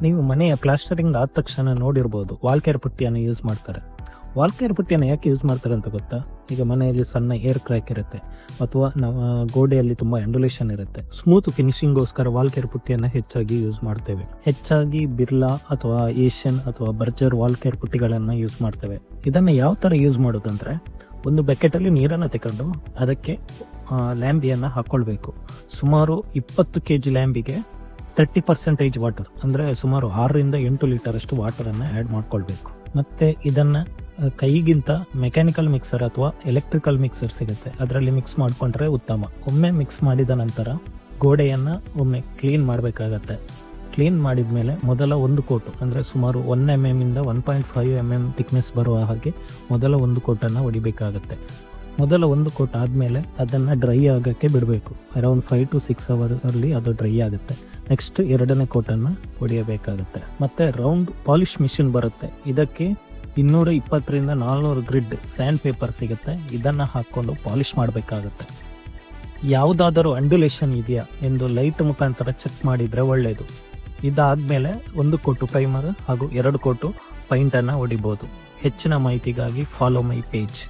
ನೀವು ಮನೆಯ ಪ್ಲಾಸ್ಟರಿಂಗ್ ಆದ ತಕ್ಷಣ ನೋಡಿರ್ಬೋದು ವಾಲ್ಕೇರ್ ಪುಟ್ಟಿಯನ್ನು ಯೂಸ್ ಮಾಡ್ತಾರೆ. ವಾಲ್ಕೇರ್ ಪುಟ್ಟಿಯನ್ನು ಯಾಕೆ ಯೂಸ್ ಮಾಡ್ತಾರೆ ಅಂತ ಗೊತ್ತಾ? ಈಗ ಮನೆಯಲ್ಲಿ ಸಣ್ಣ ಏರ್ ಕ್ರ್ಯಾಕ್ ಇರುತ್ತೆ ಅಥವಾ ನಮ್ಮ ಗೋಡೆಯಲ್ಲಿ ತುಂಬ ಎಂಡುಲೇಷನ್ ಇರುತ್ತೆ. ಸ್ಮೂತ್ ಫಿನಿಶಿಂಗ್ಗೋಸ್ಕರ ವಾಲ್ಕೇರ್ ಪುಟ್ಟಿಯನ್ನು ಹೆಚ್ಚಾಗಿ ಯೂಸ್ ಮಾಡ್ತೇವೆ. ಹೆಚ್ಚಾಗಿ ಬಿರ್ಲಾ ಅಥವಾ ಏಷ್ಯನ್ ಅಥವಾ ಬರ್ಜರ್ ವಾಲ್ಕೇರ್ ಪುಟ್ಟಿಗಳನ್ನು ಯೂಸ್ ಮಾಡ್ತೇವೆ. ಇದನ್ನು ಯಾವ ಥರ ಯೂಸ್ ಮಾಡೋದಂದ್ರೆ, ಒಂದು ಬಕೆಟಲ್ಲಿ ನೀರನ್ನು ತಗೊಂಡು ಅದಕ್ಕೆ ಲ್ಯಾಂಬಿಯನ್ನು ಹಾಕ್ಕೊಳ್ಬೇಕು. ಸುಮಾರು 20 kg ಲ್ಯಾಂಬಿಗೆ 30% ವಾಟರ್, ಅಂದರೆ ಸುಮಾರು 6ರಿಂದ 8 ಲೀಟರ್ ಅಷ್ಟು ವಾಟರನ್ನು ಆ್ಯಡ್ ಮಾಡ್ಕೊಳ್ಬೇಕು. ಮತ್ತು ಇದನ್ನು ಕೈಗಿಂತ ಮೆಕ್ಯಾನಿಕಲ್ ಮಿಕ್ಸರ್ ಅಥವಾ ಎಲೆಕ್ಟ್ರಿಕಲ್ ಮಿಕ್ಸರ್ ಸಿಗುತ್ತೆ, ಅದರಲ್ಲಿ ಮಿಕ್ಸ್ ಮಾಡಿಕೊಂಡ್ರೆ ಉತ್ತಮ. ಒಮ್ಮೆ ಮಿಕ್ಸ್ ಮಾಡಿದ ನಂತರ ಗೋಡೆಯನ್ನು ಒಮ್ಮೆ ಕ್ಲೀನ್ ಮಾಡಬೇಕಾಗತ್ತೆ. ಕ್ಲೀನ್ ಮಾಡಿದ ಮೇಲೆ ಮೊದಲ ಒಂದು ಕೋಟು, ಅಂದರೆ ಸುಮಾರು 1 mm ಇಂದ 1.5 mm ಥಿಕ್ನೆಸ್ ಬರುವ ಹಾಗೆ ಮೊದಲ ಒಂದು ಕೋಟನ್ನು ಹೊಡಿಬೇಕಾಗತ್ತೆ. ಮೊದಲ ಒಂದು ಕೋಟ್ ಆದಮೇಲೆ ಅದನ್ನು ಡ್ರೈ ಆಗೋಕ್ಕೆ ಬಿಡಬೇಕು. ಅರೌಂಡ್ 5 to 6 ಅವರಲ್ಲಿ ಅದು ಡ್ರೈ ಆಗುತ್ತೆ. ನೆಕ್ಸ್ಟ್ 2ನೇ ಕೋಟನ್ನು ಹೊಡೆಯಬೇಕಾಗುತ್ತೆ. ಮತ್ತು ರೌಂಡ್ ಪಾಲಿಶ್ ಮಿಷಿನ್ ಬರುತ್ತೆ. ಇದಕ್ಕೆ 220ರಿಂದ 400 ಗ್ರಿಡ್ ಸ್ಯಾಂಡ್ ಪೇಪರ್ ಸಿಗುತ್ತೆ. ಇದನ್ನು ಹಾಕ್ಕೊಂಡು ಪಾಲಿಶ್ ಮಾಡಬೇಕಾಗುತ್ತೆ. ಯಾವುದಾದರೂ ಅಂಡ್ಯುಲೇಷನ್ ಇದೆಯಾ ಎಂದು ಲೈಟ್ ಮುಖಾಂತರ ಚೆಕ್ ಮಾಡಿದರೆ ಒಳ್ಳೆಯದು. ಇದಾದಮೇಲೆ 1 ಕೋಟು ಪ್ರೈಮರ್ ಹಾಗೂ 2 ಕೋಟು ಪೈಂಟನ್ನು ಹೊಡಿಬೋದು. ಹೆಚ್ಚಿನ ಮಾಹಿತಿಗಾಗಿ ಫಾಲೋ ಮೈ ಪೇಜ್.